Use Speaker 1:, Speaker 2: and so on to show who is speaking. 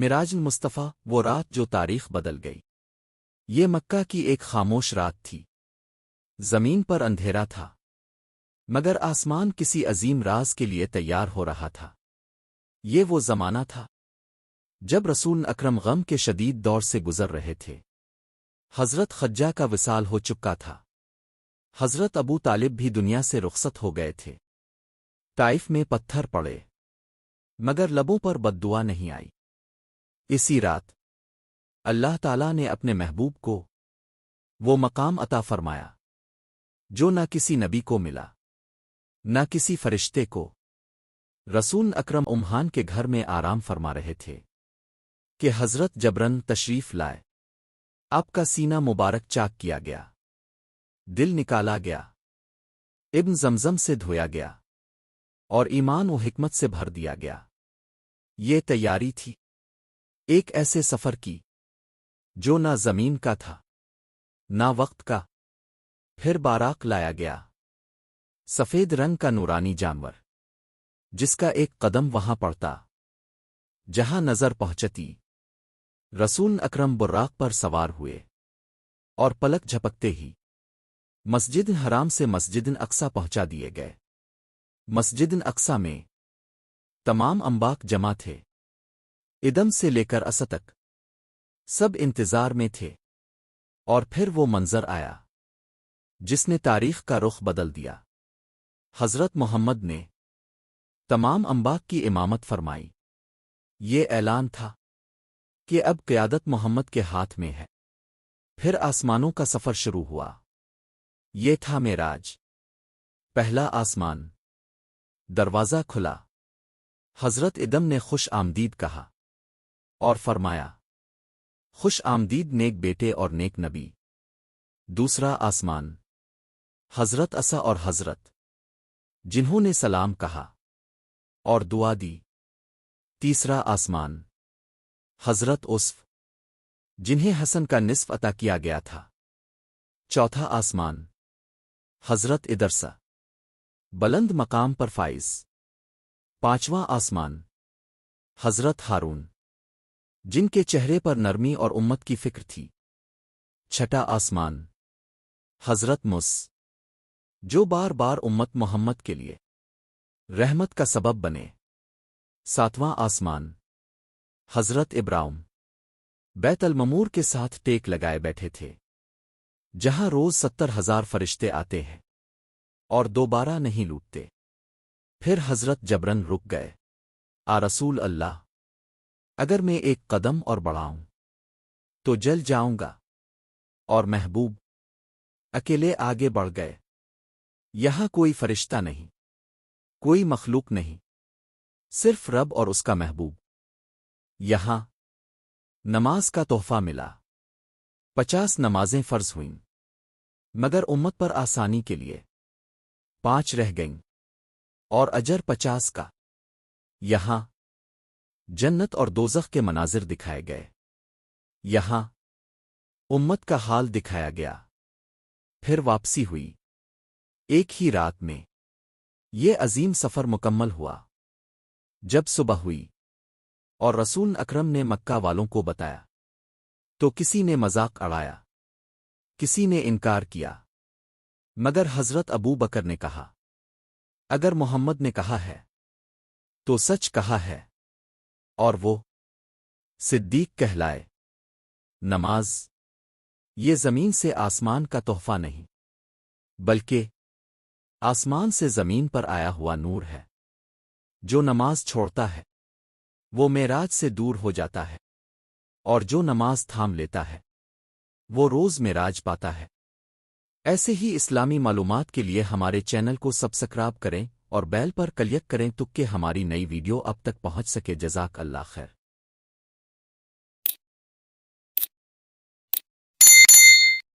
Speaker 1: معراج المصطفیٰ، وہ رات جو تاریخ بدل گئی۔ یہ مکہ کی ایک خاموش رات تھی۔ زمین پر اندھیرا تھا، مگر آسمان کسی عظیم راز کے لیے تیار ہو رہا تھا۔ یہ وہ زمانہ تھا جب رسول اکرم غم کے شدید دور سے گزر رہے تھے۔ حضرت خدیجہ کا وصال ہو چکا تھا۔ حضرت ابو طالب بھی دنیا سے رخصت ہو گئے تھے۔ طائف میں پتھر پڑے، مگر لبوں پر بد دعا نہیں آئی۔ اسی رات اللہ تعالیٰ نے اپنے محبوب کو وہ مقام عطا فرمایا جو نہ کسی نبی کو ملا، نہ کسی فرشتے کو۔ رسول اکرم امہان کے گھر میں آرام فرما رہے تھے کہ حضرت جبرن تشریف لائے۔ آپ کا سینہ مبارک چاک کیا گیا، دل نکالا گیا، ابن زمزم سے دھویا گیا، اور ایمان و حکمت سے بھر دیا گیا۔ یہ تیاری تھی ایک ایسے سفر کی جو نہ زمین کا تھا نہ وقت کا۔ پھر باراق لایا گیا، سفید رنگ کا نورانی جانور، جس کا ایک قدم وہاں پڑتا جہاں نظر پہنچتی۔ رسول اکرم براق پر سوار ہوئے، اور پلک جھپکتے ہی مسجد حرام سے مسجد اقصی پہنچا دیے گئے۔ مسجد اقصی میں تمام انباق جمع تھے، ادم سے لے کر اسد تک سب انتظار میں تھے۔ اور پھر وہ منظر آیا جس نے تاریخ کا رخ بدل دیا۔ حضرت محمد نے تمام انباق کی امامت فرمائی۔ یہ اعلان تھا کہ اب قیادت محمد کے ہاتھ میں ہے۔ پھر آسمانوں کا سفر شروع ہوا۔ یہ تھا معراج۔ پہلا آسمان، دروازہ کھلا۔ حضرت ادم نے خوش آمدید کہا اور فرمایا، خوش آمدید نیک بیٹے اور نیک نبی۔ دوسرا آسمان، حضرت عیسیٰ اور حضرت، جنہوں نے سلام کہا اور دعا دی۔ تیسرا آسمان، حضرت یوسف، جنہیں حسن کا نصف عطا کیا گیا تھا۔ چوتھا آسمان، حضرت ادرسہ، بلند مقام پر فائز۔ پانچواں آسمان، حضرت ہارون، جن کے چہرے پر نرمی اور امت کی فکر تھی۔ چھٹا آسمان، حضرت موسیٰ، جو بار بار امت محمد کے لیے رحمت کا سبب بنے۔ ساتواں آسمان، حضرت ابراہیم، بیت المعمور کے ساتھ ٹیک لگائے بیٹھے تھے، جہاں روز 70,000 فرشتے آتے ہیں اور دوبارہ نہیں لوٹتے۔ پھر حضرت جبرن رک گئے۔ رسول اللہ، اگر میں ایک قدم اور بڑھاؤں تو جل جاؤں گا۔ اور محبوب اکیلے آگے بڑھ گئے۔ یہاں کوئی فرشتہ نہیں، کوئی مخلوق نہیں، صرف رب اور اس کا محبوب۔ یہاں نماز کا تحفہ ملا۔ 50 نمازیں فرض ہوئیں، مگر امت پر آسانی کے لیے 5 رہ گئیں، اور اجر 50 کا۔ یہاں جنت اور دوزخ کے مناظر دکھائے گئے۔ یہاں امت کا حال دکھایا گیا۔ پھر واپسی ہوئی ایک ہی رات میں۔ یہ عظیم سفر مکمل ہوا جب صبح ہوئی اور رسول اکرم نے مکہ والوں کو بتایا تو کسی نے مذاق اڑایا، کسی نے انکار کیا، مگر حضرت ابو بکر نے کہا، اگر محمد نے کہا ہے تو سچ کہا ہے، اور وہ صدیق کہلائے۔ نماز یہ زمین سے آسمان کا تحفہ نہیں، بلکہ آسمان سے زمین پر آیا ہوا نور ہے۔ جو نماز چھوڑتا ہے وہ معراج سے دور ہو جاتا ہے، اور جو نماز تھام لیتا ہے وہ روز معراج پاتا ہے۔ ایسے ہی اسلامی معلومات کے لیے ہمارے چینل کو سبسکرائب کریں اور بیل پر کلک کریں تاکہ ہماری نئی ویڈیو اب تک پہنچ سکے۔ جزاک اللہ خیر۔